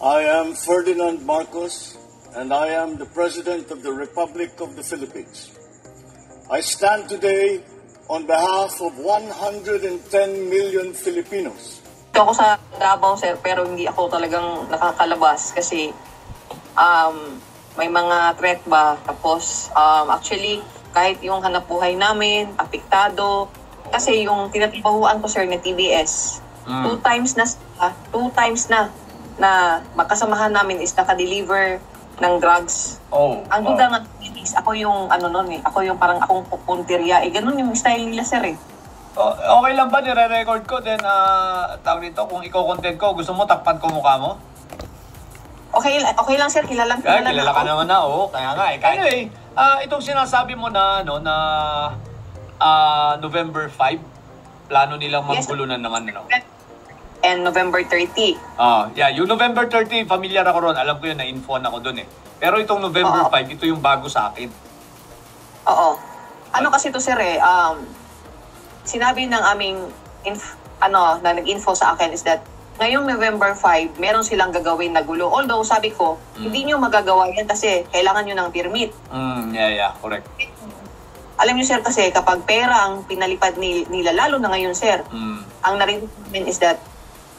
I am Ferdinand Marcos, and I am the President of the Republic of the Philippines. I stand today on behalf of 110 million Filipinos. Ako sa Davao, sir, pero hindi ako talagang nakakalabas kasi may mga threat ba. Tapos, actually, kahit yung hanapbuhay namin, apektado. Kasi yung tinatrabahuan ko, sir, na TBS, two times na makasamahan namin is naka-deliver ng drugs. Ang duda nga is ako yung ako yung parang akong punteriya. Ganun yung style nila, sir, eh. Okay lang ba nire-record ko then tawag dito kung iko-content ko, gusto mo takpan ko mukha mo? Okay lang, sir, kilala Kilala ka naman na, kaya nga eh. Anyway, itong sinasabi mo na November 5, plano nilang maggulo na naman, And November 30. Yung November 30, familiar ako ron. Alam ko yun, na-info ako dun eh. Pero itong November 5, ito yung bago sa akin. Oo. Ano kasi to, sir, eh, sinabi ng aming, na nag-info sa akin is that, ngayong November 5, meron silang gagawin na gulo. Although, sabi ko, hindi nyo magagawa yan kasi kailangan nyo ng permit. Correct. Alam nyo, sir, kasi kapag pera ang pinalipad nila, lalo na ngayon, sir, ang narinig namin is that,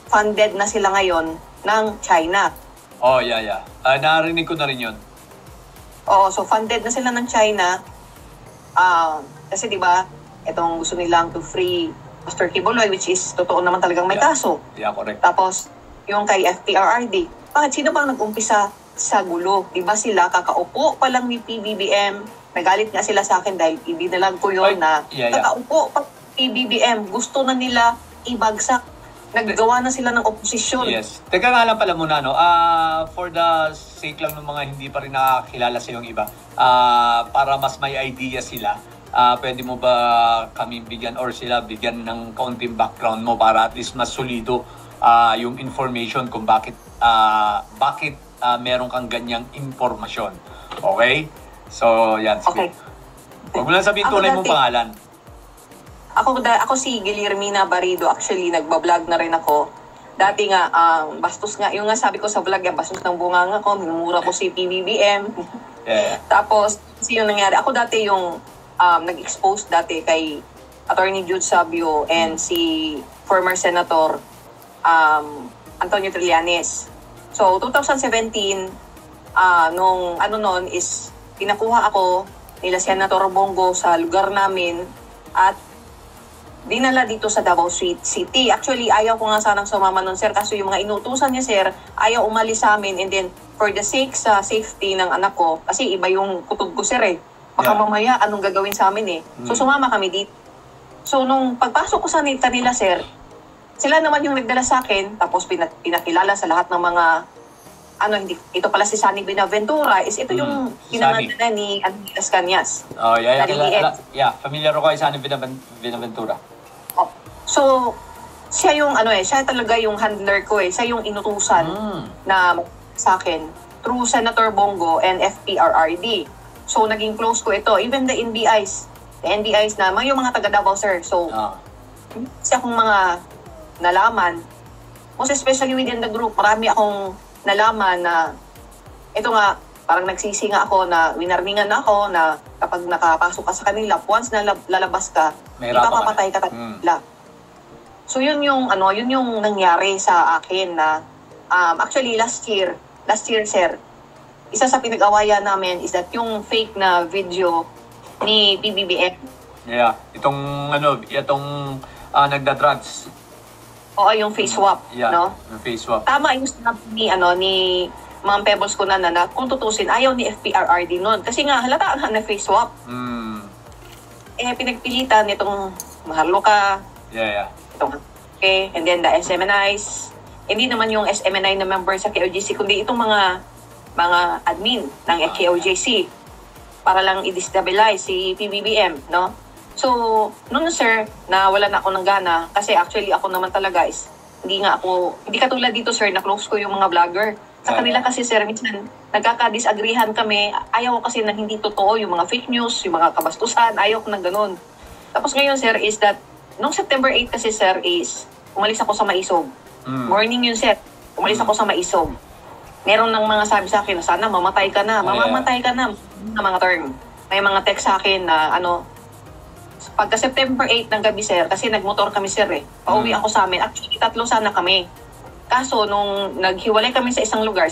funded na sila ngayon ng China. Narinig ko na rin yun. So funded na sila ng China. Kasi 'di ba, itong gusto nilang to free Pastor Kibuloy, which is totoo naman talagang may kaso. Correct. Tapos yung kay FPRRD, bakit sino bang nag-umpisa sa gulo? 'Di ba sila kakaupo pa lang ni PBBM? Nagalit nga sila sa akin dahil ibinalag ko yun kakaupo pa PBBM, gusto na nila ibagsak. Naggawa na sila ng oposisyon. Yes. Teka nga lang pala muna, for the sake lang ng mga hindi pa rin nakakilala sa yung iba, para mas may idea sila, pwede mo ba kami bigyan or sila bigyan ng kaunting background mo para at least mas solido yung information kung bakit meron kang ganyang informasyon. Okay? So, yan. Sige. Okay. Huwag mo lang sabihin tunay mong pangalan. Ako si Guillermina Barido. Actually, nagbablog na rin ako. Dati nga, bastos nga. Yung nga sabi ko sa vlog, bastos ng bunganga ko. Minumura ko si PBBM. Tapos, yung nangyari. Ako dati yung nag-expose dati kay Attorney Jude Sabio and si former Senator Antonio Trillanes. So, 2017, nung noon is pinakuha ako nila Senator Bongo sa lugar namin at dinala dito sa Davao City. Actually, ayaw ko nga sanang sumama nun, sir, kasi yung mga inutusan niya, sir, ayaw umalis sa amin. And then, for the sake sa safety ng anak ko, kasi iba yung kutob ko, sir, eh. Baka mamaya, anong gagawin sa amin, eh. So, sumama kami dito. So, nung pagpasok ko sa kanila, sir, sila naman yung nagdala sa akin, tapos pinakilala sa lahat ng mga, ito pala si Sunny Benaventura, is ito yung pinangalan ni Andres Cañas. Familiar ako kay Sunny Benaventura. So, siya yung siya talaga yung handler ko eh. Siya yung inutusan na sa akin through Senator Bongo and FPRRD. So, naging close ko ito. Even the NBIs. The NBIs na, yung mga taga Davao, sir. So, siya akong mga nalaman. Most especially within the group, marami akong nalaman na ito nga, parang nagsisi nga ako na winarningan na ako na kapag nakapasok ka sa kanila, once na lalabas ka, ipapapatay ka nila. So yun yung nangyari sa akin na actually last year sir, isa sa pinag-awayan namin is that yung fake na video ni PBBM. Itong nagda-drugs. Oo, yung face swap, no? Yung face swap. Tama yung sinabi ni mga pebbles ko na kung tutusin, ayaw ni FPRRD noon. Kasi nga, halata na face swap. Pinagpilitan itong Maharloka. Okay, and then the SMNIs. Hindi naman yung SMNI na member sa KOJC, kundi itong mga admin ng KOJC para lang i-destabilize si PBBM, no? So, noon sir, wala na ako ng gana kasi actually ako naman talaga is hindi katulad dito sir na close ko yung mga vlogger. Sa kanila kasi sir, minsan nagkaka-disagreehan kami. Ayaw ko kasi na hindi totoo yung mga fake news, yung mga kabastusan. Ayaw ko ng ganun. Tapos ngayon sir is that, nung September 8 kasi sir is, umalis ako sa Maisog. Morning yun sir, umalis ako sa Maisog. meron ng mga sabi sa akin, sana mamatay ka na, mamamatay ka na, na mga term. May mga text sa akin na pagka September 8 ng gabi, sir, kasi nagmotor kami, sir, pauwi ako sa amin. Actually, 3 sana kami. Kaso, nung naghiwalay kami sa isang lugar,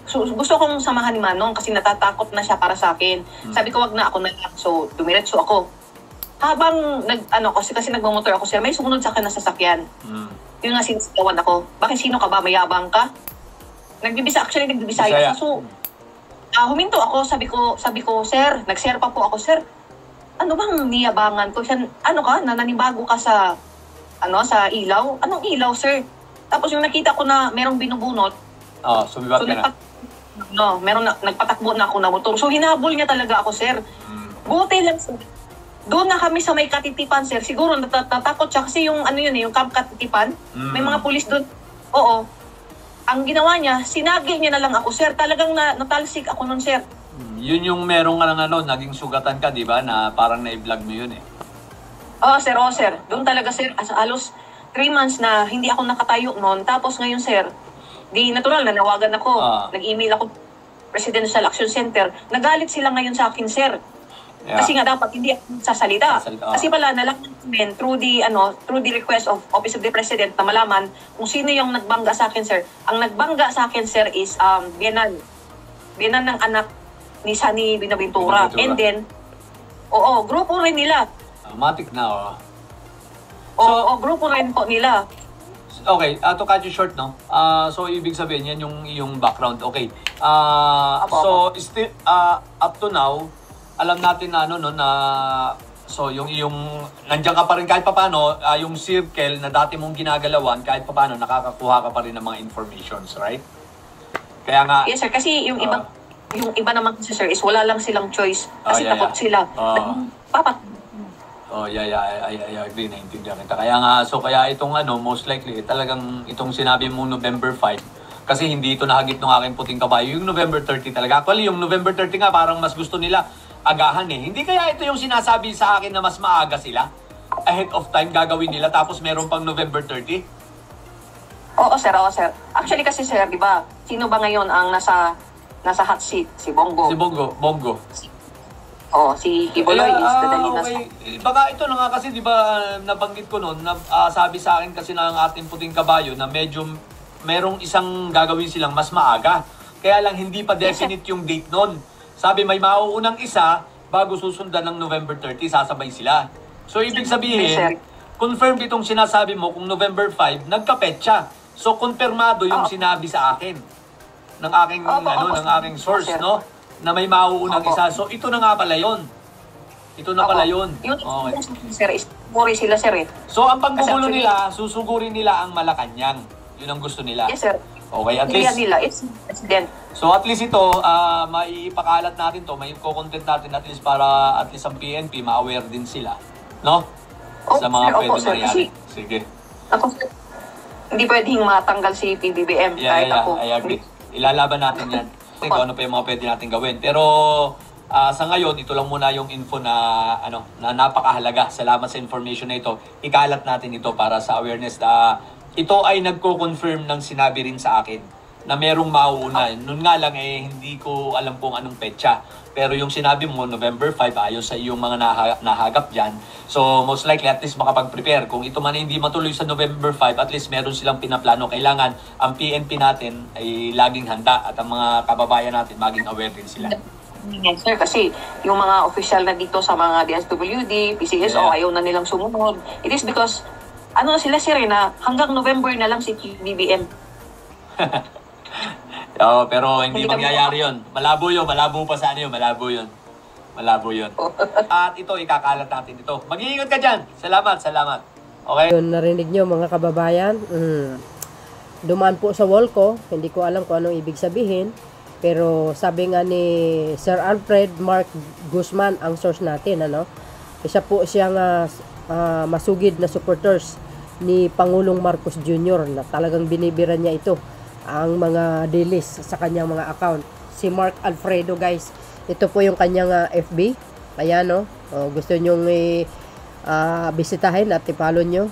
gusto kong samahan ni Manong kasi natatakot na siya para sa akin. Sabi ko, wag na, ako na lang. So, dumiretso ako. Habang, kasi nagmamotor ako, sir, may sumunod sa akin na sasakyan. Yung nga, sinisigawan ako. Bakit sino ka ba? Mayabang ka? Nagbibisaya. So, huminto ako, sabi ko, sir, nag-share pa po ako, sir, ano bang niyabangan ko? Siya, nananibago ka sa ilaw? Anong ilaw, sir? Tapos yung nakita ko na merong binubunot, sumibat ka na. Nagpatakbo na ako na motor. So, hinabol niya talaga ako, sir. Buti lang, sir. Doon na kami sa may Katitipan, sir. Siguro natatakot siya kasi yung yung Camp Katitipan. May mga pulis doon. Oo. Ang ginawa niya, sinagi niya na lang ako, sir. Talagang natalsik ako nun, sir. Yun yung merong naging sugatan ka, di ba? Na parang na-vlog mo yun Oo, sir. Doon talaga, sir. Halos 3 months na hindi ako nakatayo noon. Tapos ngayon, sir, di natural, nanawagan ako. Nag-email ako Presidential Action Center. Nagalit sila ngayon sa akin, sir. Yeah. Kasi nga dapat hindi ako sasalita. Kasi pala nalaman through the request of Office of the President na malaman kung sino yung nagbangga sa akin, sir. Ang nagbangga sa akin, sir, is biyanan ng anak ni Sani Binaventura. And then, grupo rin nila. Matik na, grupo rin po nila. Okay, to cut you short, no? So, ibig sabihin, yan yung background. Okay. Still, up to now, alam natin na so yung nandiyan ka pa rin kahit papaano, yung circle na dati mong ginagalawan, kahit papaano nakakakuha ka pa rin ng mga informations, right? Kaya nga yes, sir, kasi yung iba naman kasi, sir, is wala lang silang choice kasi takot sila. I agree, naintindihan kita. Kaya itong most likely talagang itong sinabi mo November 5 kasi hindi ito nahagip ng aking puting kabayo. Yung November 30 talaga. Actually, yung November 30 nga parang mas gusto nila agahan Hindi kaya ito yung sinasabi sa akin na mas maaga sila? Ahead of time gagawin nila tapos meron pang November 30? Oo, sir. Actually kasi, sir, di ba, sino ba ngayon ang nasa hot seat? Si Bongo. Bongo. Si Kibuloy is dadali na sa... Baka ito na nga kasi, di ba, nabanggit ko noon, sabi sa akin kasi ng ating puting kabayo na medyo merong isang gagawin silang mas maaga. Kaya lang hindi pa definite yung date noon. Sabi may mauunang isa bago susundan ng November 30, sasabay sila. So ibig sabihin, confirmed itong sinasabi mo kung November 5, nagkapetsa. So konfirmado yung sinabi sa akin ng aking source, no? Na may mauunang isa. So ito na nga pala 'yon. Sir, is worry sila, sir. So ang panggugulo nila, susugurin nila ang Malacanang. Yun ang gusto nila. Yes, sir. Okay, at least nila, it's president. So at least ito, maipakalat natin to, may content natin at least para at least ang PNP ma-aware din sila, no? Sa mga pwede mangyari. Sige. Ako, hindi pwedeng matanggal si PBBM kahit ako. I agree. Ilalaban natin yan. Kung ano pa yung mga pwede natin gawin. Pero sa ngayon, ito lang muna yung info na napakahalaga. Salamat sa information na ito. Ikalat natin ito para sa awareness na ito ay nagko-confirm ng sinabi rin sa akin na merong mauuna. Noon nga lang hindi ko alam kung anong petsa. Pero yung sinabi mo, November 5, ayos sa iyong mga nahagap dyan. So most likely at least makapag-prepare. Kung ito man hindi matuloy sa November 5, at least meron silang pinaplano. Kailangan ang PNP natin ay laging handa at ang mga kababayan natin maging aware din sila. Yes, sir, kasi yung mga official na dito sa mga DSWD, PCSO, ayaw na nilang sumunod. It is because sila, sir, na hanggang November na lang si BBM. Pero hindi mangyayari yun. Malabo pa sa malabo yun. At ito, ikakalat natin ito. Mag-iingat ka dyan. Salamat. Okay? Yun, narinig nyo mga kababayan. Dumaan po sa wall ko. Hindi ko alam kung anong ibig sabihin. Pero sabi nga ni Sir Alfred Mark Guzman, ang source natin, isa po siyang masugid na supporters ni Pangulong Marcos Jr. na talagang binibiran niya ito ang mga dailies sa kanyang mga account. Si Mark Alfredo, guys, ito po yung kanyang FB. Ayan, gusto nyong bisitahin at ipalo nyo.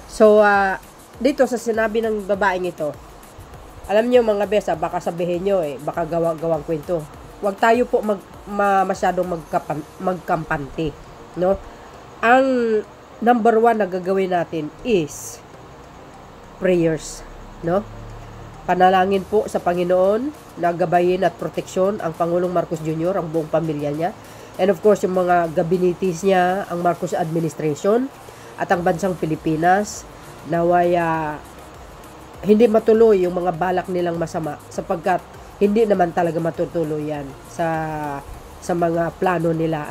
So dito sa sinabi ng babaeng ito, Alam niyo mga besa, baka sabihin niyo baka gawang kwento. Huwag tayo po masyadong magkampante, no? Ang number 1 na gagawin natin is prayers, no? Panalangin po sa Panginoon na gabayin at proteksyon ang Pangulong Marcos Jr., ang buong pamilya niya. And of course, yung mga gabinitis niya, ang Marcos administration, at ang bansang Pilipinas, naway hindi matuloy yung mga balak nilang masama sapagkat hindi naman talaga matutuloy yan sa mga plano nila.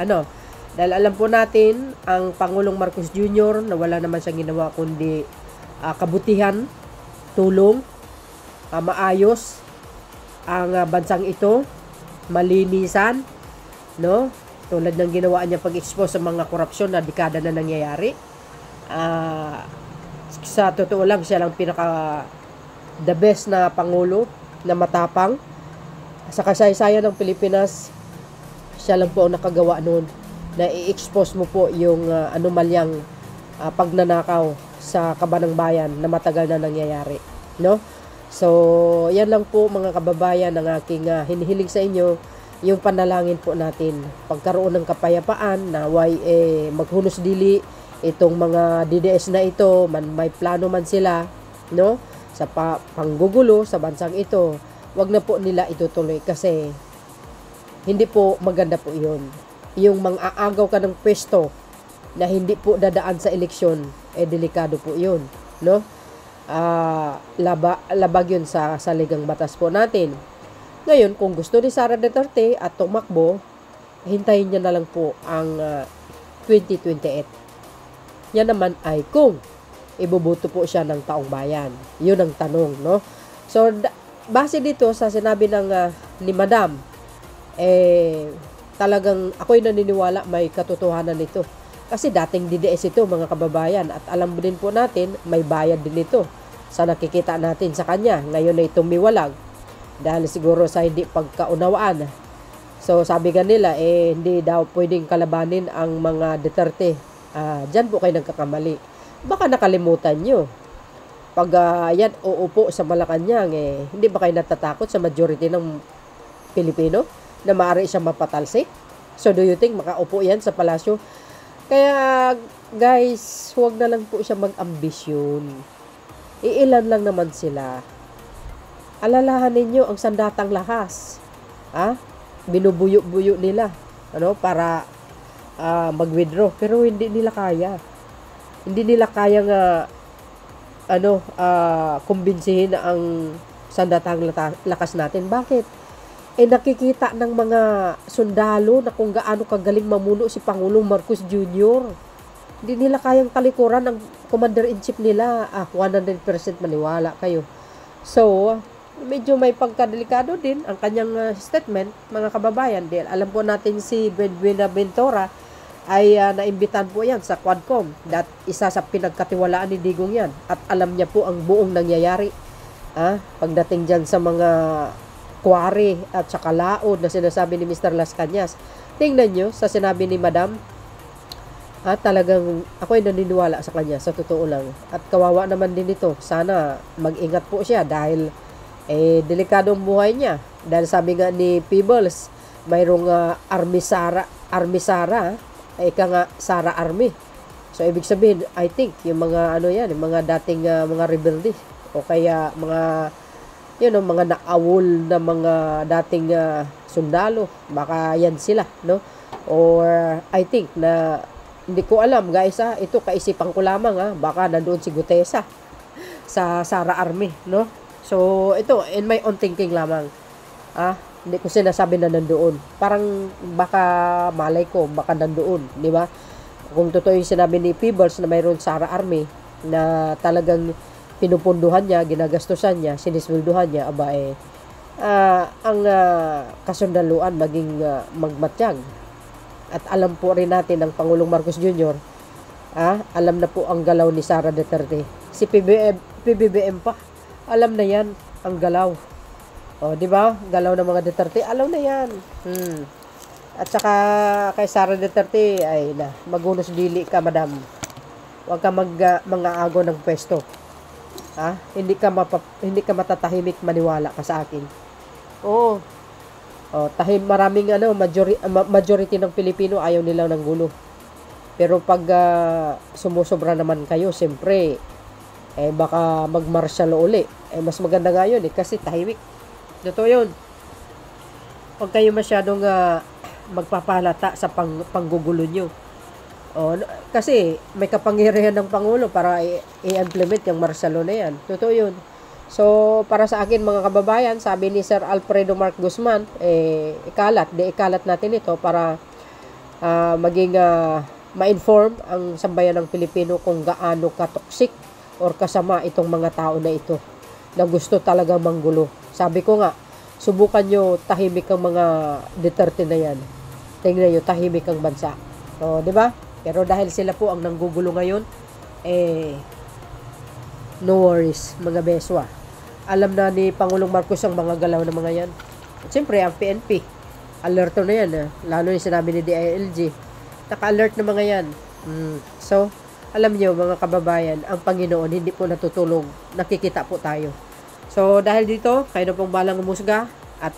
Dahil alam po natin, ang Pangulong Marcos Jr. na wala naman siyang ginawa kundi kabutihan, tulong, maayos ang bansang ito, malinisan, no? Tulad ng ginawa niya pag-expose sa mga korupsyon na dekada na nangyayari. Sa totoo lang, siya lang pinaka the best na Pangulo na matapang sa kasaysayan ng Pilipinas. Siya lang po ang nakagawa noon na i-expose mo po yung anomalyang pagnanakaw sa kabanang bayan na matagal na nangyayari, no? So yan lang po mga kababayan ang aking hinihiling sa inyo, yung panalangin po natin pagkaroon ng kapayapaan, naway maghunos dili itong mga DDS na ito, may plano man sila, no, sa panggugulo sa bansang ito. Wag na po nila itutuloy kasi hindi po maganda po yun. Yung mang-aagaw ka ng pwesto na hindi po dadaan sa eleksyon, delikado po yun, no? Labag yun sa saligang batas po natin. Ngayon, kung gusto ni Sara Duterte at tumakbo, hintayin niya na lang po ang 2028. Yan naman ay kung iboboto po siya ng taong bayan. Yun ang tanong, no? So, base dito sa sinabi ni Madam, talagang ako'y naniniwala may katotohanan nito. Kasi dating DDS ito, mga kababayan, at alam din po natin, may bayad din ito sa nakikita natin sa kanya. Ngayon ay tumiwalag dahil siguro sa hindi pagkaunawaan. So, sabi nga nila, hindi daw pwedeng kalabanin ang mga Duterte. Diyan po kayo nagkakamali. Baka nakalimutan nyo. Pag yan uupo sa Malacanang, hindi ba kayo natatakot sa majority ng Pilipino na maaari siya mapatalsik? So, do you think makaupo yan sa palasyo? Kaya, guys, huwag na lang po siya mag-ambisyon. Iilan lang naman sila. Alalahan ninyo ang sandatang lakas. Binubuyo-buyo nila, para mag-withdraw. Pero hindi nila kaya. Hindi nila kaya kumbinsihin ang sandatang lakas natin. Bakit? Nakikita ng mga sundalo na kung gaano kagaling mamuno si Pangulong Marcos Jr. Hindi nila kayang talikuran ng commander-in-chief nila. 100% maniwala kayo. So, medyo may pagkadelikado din ang kanyang statement, mga kababayan. Dahil alam po natin si Buenaventura ay naimbitan po yan sa Quadcom. Isa sa pinagkatiwalaan ni Digong yan. At alam niya po ang buong nangyayari. Pagdating dyan sa mga quarry at saka laod na sinasabi ni Mr. Las Cañas. Tingnan nyo sa sinabi ni Madam. Talagang ako ay naniniwala sa kanya, sa totoo lang. At kawawa naman din ito. Sana mag-ingat po siya dahil delikadong buhay niya. Dahil sabi nga ni Peebles, mayroong Army Sara, ika nga Sara Army. So ibig sabihin, I think yung mga yung mga dating mga rebelde o kaya mga mga naawol na mga dating sundalo, baka yan sila, no? Or I think na hindi ko alam, guys, ito kaisipan ko lamang, baka nandoon si Gutesa sa Sara Army, no? So ito in my own thinking lamang. Hindi ko sinasabi na nandoon. Parang baka malay ko, baka nandoon, di ba? Kung totoo yung sinabi ni Peebles na mayroon Sara Army na talagang pinupunduhan niya, ginagastusan niya, siniswelduhan niya, ang kasundaluan maging magmatyag. At alam po rin natin ng Pangulong Marcos Jr., alam na po ang galaw ni Sara Duterte. Si PBBM pa, alam na yan ang galaw. O, di ba? Galaw ng mga Duterte, alam na yan. At saka kay Sara Duterte, magunos dili ka, madam. Huwag ka mga ago ng pwesto. Ha? Hindi ka matatahimik, maniwala ka sa akin. Oo. Oh, maraming majority ng Pilipino ayaw nilang ng gulo. Pero pag sumusobra naman kayo, siyempre baka mag-martial law uli. Mas maganda nga yun kasi tahimik. Totoo yun. Huwag kayo masyadong magpapalata sa panggugulo nyo. Kasi may kapangyarihan ng Pangulo para i-implement yung martial law na yan. Totoo yun. So, para sa akin mga kababayan, sabi ni Sir Alfredo Mark Guzman, ikalat natin ito para maging ma-inform ang sambayan ng Pilipino kung gaano ka-toxic or kasama itong mga tao na ito na gusto talagang manggulo. Sabi ko nga, subukan nyo tahimik ang mga Duterte na yan. Tingnan nyo, tahimik ang bansa. Di ba? Pero dahil sila po ang nanggugulo ngayon, no worries, mga beswa. Alam na ni Pangulong Marcos ang mga galaw ng mga yan. At siyempre, ang PNP, alerto na yan. Lalo yung sinabi ni DILG. Naka-alert na mga yan. So, alam nyo mga kababayan, ang Panginoon hindi po natutulog. Nakikita po tayo. So, dahil dito, kayo na pong balang umusga at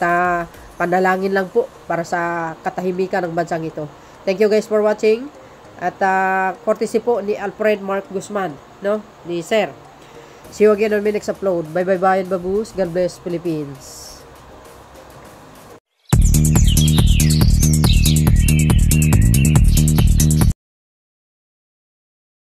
panalangin lang po para sa katahimikan ng bansang ito. Thank you guys for watching. At courtesy po ni Alfred Mark Guzman, no? Ni Sir. See you again on my next upload. Bye bye bye and baboos. God bless Philippines.